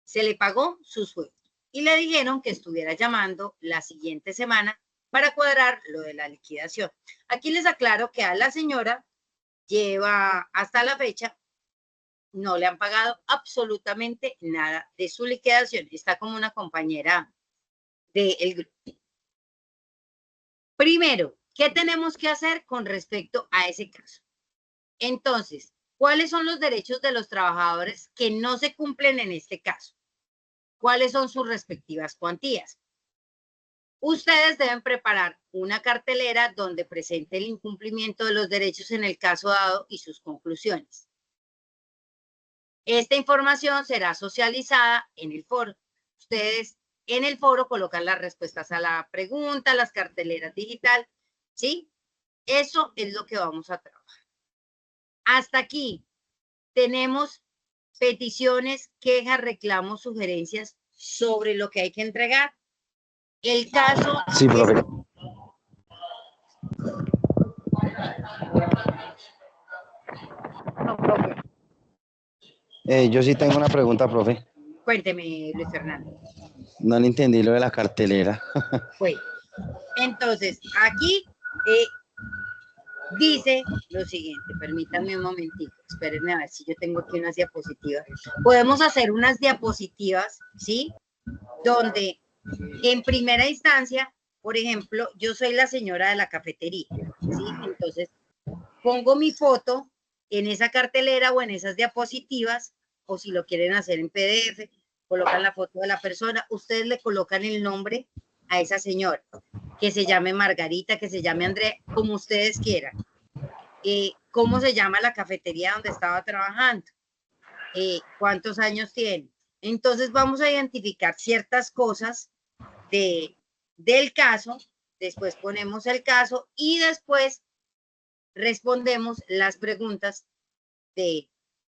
S1: Se le pagó su sueldo y le dijeron que estuviera llamando la siguiente semana para cuadrar lo de la liquidación. Aquí les aclaro que a la señora lleva hasta la fecha, no le han pagado absolutamente nada de su liquidación. Está como una compañera del grupo. Primero, ¿qué tenemos que hacer con respecto a ese caso? Entonces, ¿cuáles son los derechos de los trabajadores que no se cumplen en este caso? ¿Cuáles son sus respectivas cuantías? Ustedes deben preparar una cartelera donde presente el incumplimiento de los derechos en el caso dado y sus conclusiones. Esta información será socializada en el foro. Ustedes en el foro colocan las respuestas a la pregunta, las carteleras digital, ¿sí? Eso es lo que vamos a trabajar. Hasta aquí tenemos peticiones, quejas, reclamos, sugerencias sobre lo que hay que entregar. El caso...
S5: Sí, profe.
S1: No, profe.
S5: Yo sí tengo una pregunta, profe.
S1: Cuénteme, Luis Fernando.
S5: No le entendí lo de la cartelera.
S1: Pues, entonces, aquí dice lo siguiente, permítanme un momentito, espérenme a ver si yo tengo aquí unas diapositivas. Podemos hacer unas diapositivas, ¿sí? Donde en primera instancia, por ejemplo, yo soy la señora de la cafetería, ¿sí? Entonces, pongo mi foto en esa cartelera o en esas diapositivas, o si lo quieren hacer en PDF, colocan la foto de la persona, ustedes le colocan el nombre a esa señora, que se llame Margarita, que se llame Andrea, como ustedes quieran. ¿Cómo se llama la cafetería donde estaba trabajando? ¿Cuántos años tiene? Entonces vamos a identificar ciertas cosas del caso, después ponemos el caso y después respondemos las preguntas de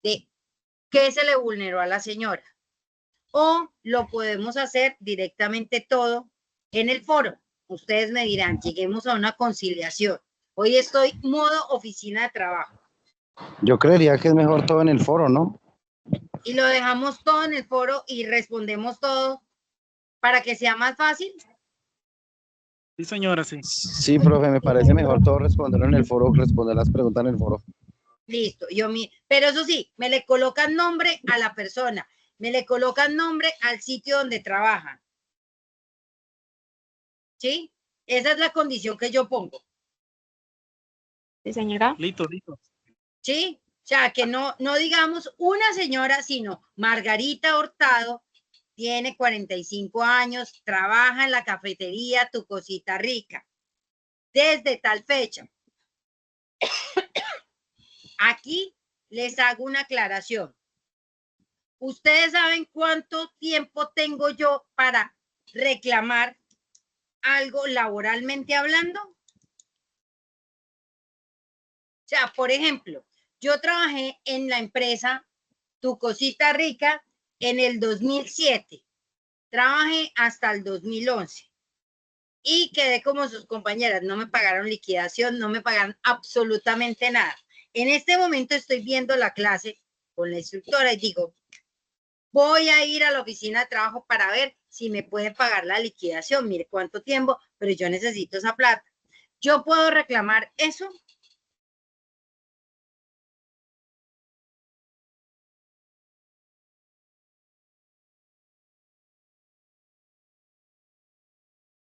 S1: qué se le vulneró a la señora. O lo podemos hacer directamente todo en el foro. Ustedes me dirán, lleguemos a una conciliación. Hoy estoy modo oficina de trabajo.
S5: Yo creería que es mejor todo en el foro, ¿no?
S1: Y lo dejamos todo en el foro y respondemos todo para que sea más fácil.
S2: Sí, señora, sí.
S5: Sí, profe, me parece mejor todo responderlo en el foro, responder las preguntas en el foro.
S1: Listo, pero eso sí, me le colocan nombre a la persona, me le colocan nombre al sitio donde trabajan. ¿Sí? Esa es la condición que yo pongo.
S4: Sí, señora.
S2: Listo, listo.
S1: ¿Sí? O sea, que no digamos una señora, sino Margarita Hurtado, tiene 45 años, trabaja en la cafetería Tu Cosita Rica, desde tal fecha. Aquí les hago una aclaración. ¿Ustedes saben cuánto tiempo tengo yo para reclamar algo laboralmente hablando? O sea, por ejemplo, yo trabajé en la empresa Tu Cosita Rica en el 2007. Trabajé hasta el 2011 y quedé como sus compañeras. No me pagaron liquidación, no me pagaron absolutamente nada. En este momento estoy viendo la clase con la instructora y digo, voy a ir a la oficina de trabajo para ver si me pueden pagar la liquidación. Mire cuánto tiempo, pero yo necesito esa plata. ¿Yo puedo reclamar eso?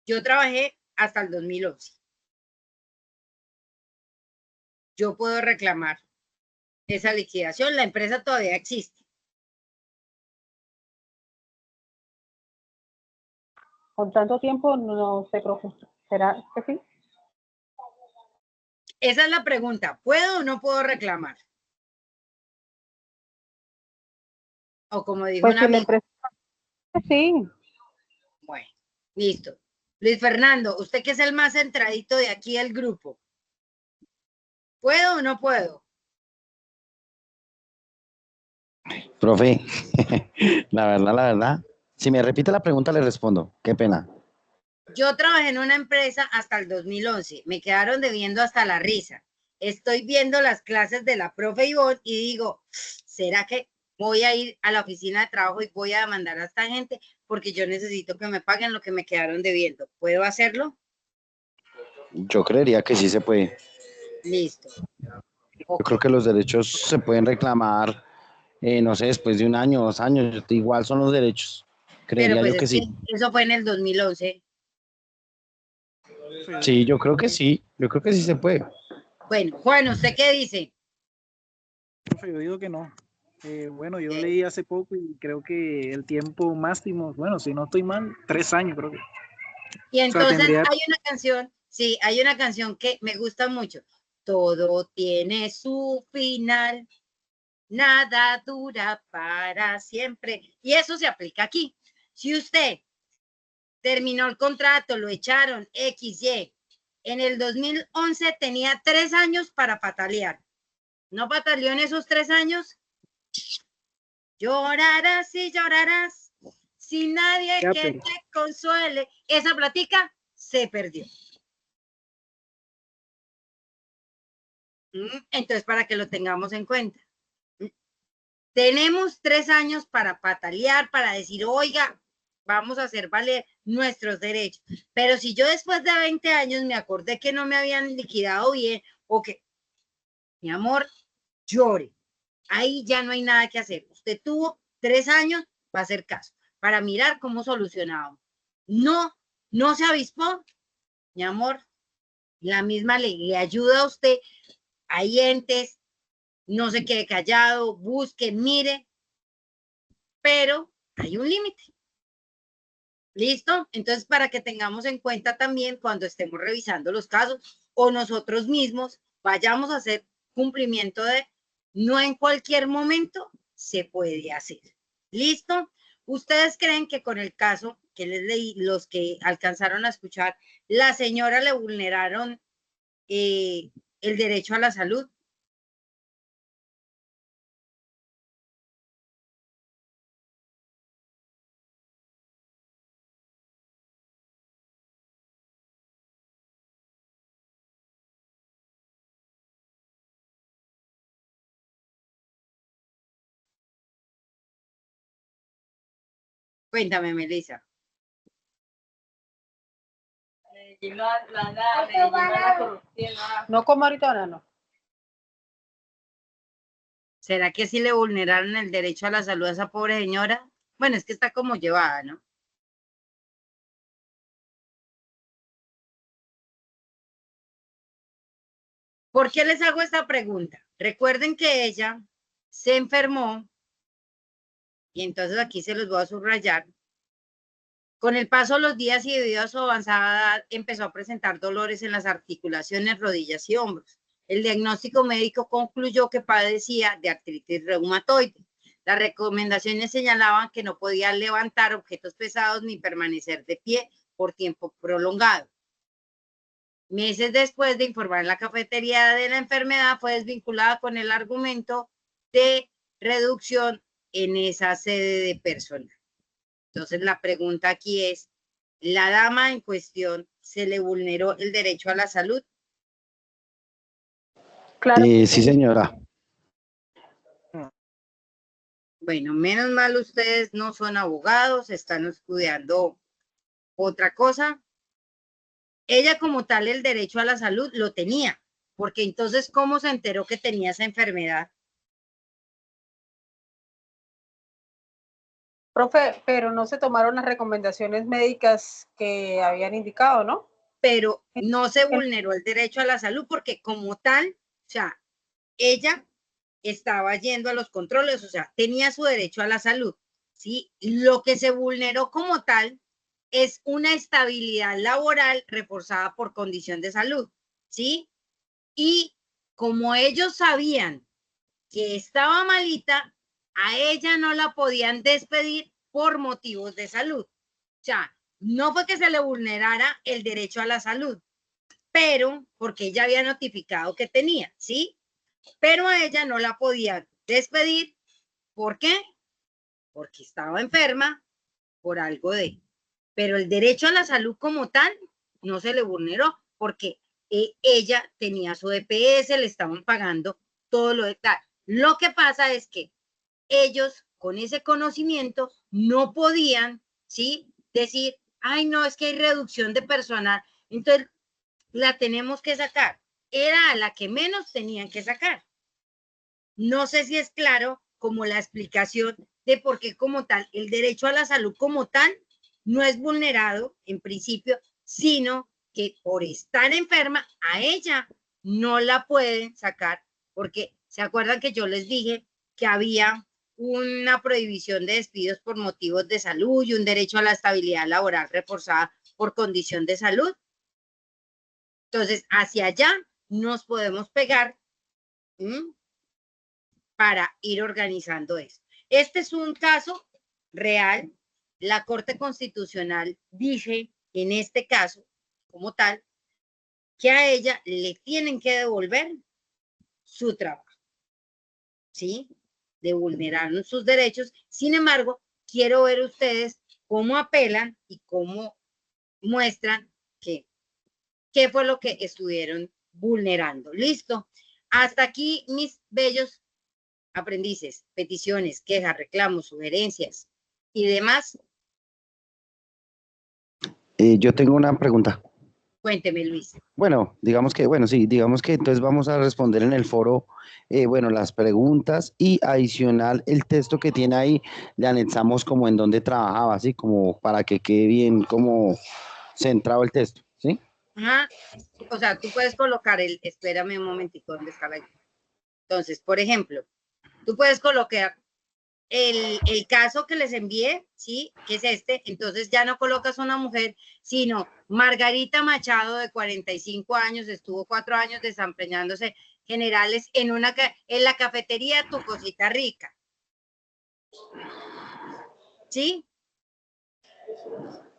S1: Yo trabajé hasta el 2011. Yo puedo reclamar esa liquidación. La empresa todavía existe.
S3: Con tanto tiempo no sé, profe. ¿Será que sí?
S1: Esa es la pregunta. ¿Puedo o no puedo reclamar? O como dijo
S3: Pues
S1: una
S3: si la
S1: amiga.
S3: empresa, sí.
S1: Bueno, listo. Luis Fernando, usted que es el más centradito de aquí del grupo. ¿Puedo o no puedo?
S5: Profe, la verdad, si me repite la pregunta le respondo. Qué pena.
S1: Yo trabajé en una empresa hasta el 2011. Me quedaron debiendo hasta la risa. Estoy viendo las clases de la profe Ivonne y digo, ¿será que voy a ir a la oficina de trabajo y voy a demandar a esta gente? Porque yo necesito que me paguen lo que me quedaron debiendo. ¿Puedo hacerlo?
S5: Yo creería que sí se puede.
S1: Listo.
S5: Yo
S1: Ok.
S5: creo que los derechos se pueden reclamar, no sé, después de un año, 2 años. Igual son los derechos.
S1: Pero
S5: Creería
S1: pues
S5: yo
S1: es
S5: que
S1: que
S5: sí.
S1: eso fue en el 2011.
S5: Sí, yo creo que sí. Yo creo que sí se puede.
S1: Bueno, Juan, ¿usted qué dice?
S2: Profe, yo digo que no. Bueno, yo leí hace poco y creo que el tiempo máximo, bueno, si no estoy mal, 3 años creo que.
S1: Y
S2: O sea,
S1: entonces
S2: tendría,
S1: hay una canción, sí, hay una canción que me gusta mucho. Todo tiene su final, nada dura para siempre. Y eso se aplica aquí. Si usted terminó el contrato, lo echaron XY, en el 2011 tenía 3 años para patalear. ¿No pataleó en esos 3 años? Llorarás y llorarás sin nadie
S2: ya,
S1: que te consuele. Esa platica se perdió. Entonces, para que lo tengamos en cuenta. Tenemos 3 años para patalear, para decir, oiga, vamos a hacer valer nuestros derechos. Pero si yo después de 20 años me acordé que no me habían liquidado bien o que, mi amor, llore. Ahí ya no hay nada que hacer. Usted tuvo 3 años para hacer caso, para mirar cómo solucionábamos. No, no se avispó, mi amor. La misma ley le ayuda a usted. Hay entes, no se quede callado, busque, mire, pero hay un límite. ¿Listo? Entonces, para que tengamos en cuenta también cuando estemos revisando los casos o nosotros mismos vayamos a hacer cumplimiento de, no en cualquier momento se puede hacer. ¿Listo? ¿Ustedes creen que con el caso que les leí, los que alcanzaron a escuchar, la señora le vulneraron el derecho a la salud? Cuéntame, Melissa.
S3: No como ahorita, no.
S1: ¿Será que sí le vulneraron el derecho a la salud a esa pobre señora? Bueno, es que está como llevada, ¿no? ¿Por qué les hago esta pregunta? Recuerden que ella se enfermó y entonces aquí se los voy a subrayar. Con el paso de los días y debido a su avanzada edad, empezó a presentar dolores en las articulaciones, rodillas y hombros. El diagnóstico médico concluyó que padecía de artritis reumatoide. Las recomendaciones señalaban que no podía levantar objetos pesados ni permanecer de pie por tiempo prolongado. Meses después de informar en la cafetería de la enfermedad, fue desvinculada con el argumento de reducción en esa sede de personal. Entonces, la pregunta aquí es, ¿la dama en cuestión se le vulneró el derecho a la salud?
S3: Claro que
S5: Sí, señora.
S1: Bueno, menos mal ustedes no son abogados, están estudiando otra cosa. Ella como tal el derecho a la salud lo tenía, porque entonces, ¿cómo se enteró que tenía esa enfermedad?
S3: profe, pero no se tomaron las recomendaciones médicas que habían indicado, ¿no?
S1: Pero no se vulneró el derecho a la salud porque como tal, o sea, ella estaba yendo a los controles, o sea, tenía su derecho a la salud, ¿sí? Lo que se vulneró como tal es una estabilidad laboral reforzada por condición de salud, ¿sí? Y como ellos sabían que estaba malita, a ella no la podían despedir por motivos de salud. O sea, no fue que se le vulnerara el derecho a la salud, pero porque ella había notificado que tenía, ¿sí? Pero a ella no la podía despedir. ¿Por qué? Porque estaba enferma por algo de... Pero el derecho a la salud como tal no se le vulneró porque ella tenía su EPS, le estaban pagando todo lo de tal. Lo que pasa es que ellos con ese conocimiento no podían, ¿sí? Decir, ay, no, es que hay reducción de personal, entonces la tenemos que sacar. Era a la que menos tenían que sacar. No sé si es claro como la explicación de por qué como tal el derecho a la salud como tal no es vulnerado en principio, sino que por estar enferma a ella no la pueden sacar porque se acuerdan que yo les dije que había una prohibición de despidos por motivos de salud y un derecho a la estabilidad laboral reforzada por condición de salud. Entonces, hacia allá nos podemos pegar para ir organizando eso. Este es un caso real. La Corte Constitucional dice en este caso, como tal, que a ella le tienen que devolver su trabajo, ¿sí? De vulnerar sus derechos. Sin embargo, quiero ver ustedes cómo apelan y cómo muestran que qué fue lo que estuvieron vulnerando. Listo. Hasta aquí, mis bellos aprendices, peticiones, quejas, reclamos, sugerencias y demás.
S5: Yo tengo una pregunta.
S1: Cuénteme, Luis.
S5: Bueno, sí, digamos que entonces vamos a responder en el foro, bueno, las preguntas y adicional el texto que tiene ahí, le anexamos como en dónde trabajaba, así como para que quede bien como centrado el texto, ¿sí?
S1: Ajá. O sea, tú puedes colocar espérame un momentico, ¿dónde está la guía? Entonces, por ejemplo, tú puedes colocar el caso que les envié, ¿sí? Que es este. Entonces ya no colocas una mujer, sino Margarita Machado, de 45 años, estuvo 4 años desempeñándose generales en la cafetería Tu Cosita Rica. ¿Sí?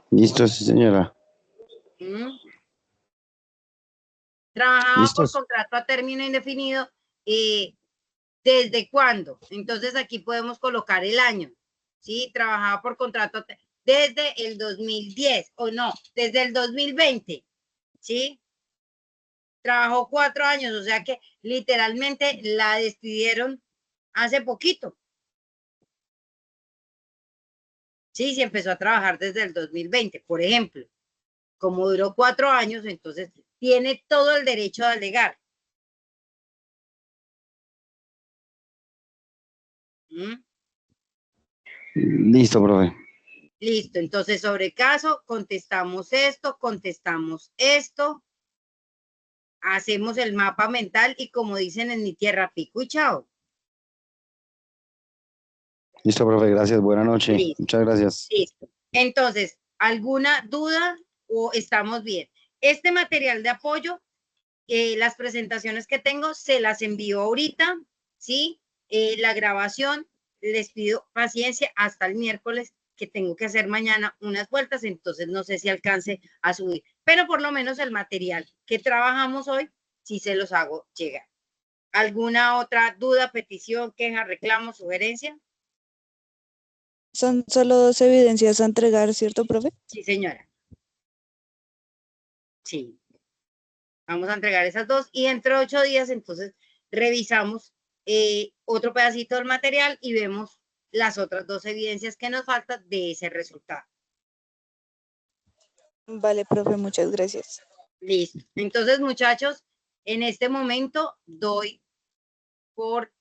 S5: Listo, sí, señora.
S1: Trabajaba por
S5: ¿Listos?
S1: contrato a término indefinido. ¿Desde cuándo? Entonces aquí podemos colocar el año. ¿Sí? Trabajaba por contrato desde el 2010 o no, desde el 2020. ¿Sí? Trabajó 4 años, o sea que literalmente la despidieron hace poquito. Sí, se empezó a trabajar desde el 2020, por ejemplo. Como duró 4 años, entonces tiene todo el derecho a alegar.
S5: Listo, profe.
S1: Listo, entonces sobre el caso contestamos esto, hacemos el mapa mental y como dicen en mi tierra, pico y chao.
S5: Listo, profe, gracias. Buenas noches.
S1: Listo,
S5: Muchas gracias.
S1: listo. Entonces, ¿Alguna duda o estamos bien? Este material de apoyo, las presentaciones que tengo, se las envío ahorita, ¿sí? La grabación, les pido paciencia hasta el miércoles, que tengo que hacer mañana unas vueltas, entonces no sé si alcance a subir, pero por lo menos el material que trabajamos hoy, sí se los hago llegar. ¿Alguna otra duda, petición, queja, reclamo, sugerencia?
S6: Son solo 2 evidencias a entregar, ¿cierto, profe?
S1: Sí, señora. Sí. Vamos a entregar esas dos y entre 8 días entonces revisamos otro pedacito del material y vemos las otras 2 evidencias que nos faltan de ese resultado.
S6: Vale, profe, muchas gracias.
S1: Listo. Entonces, muchachos, en este momento doy por,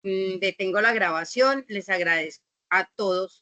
S1: detengo la grabación. Les agradezco a todos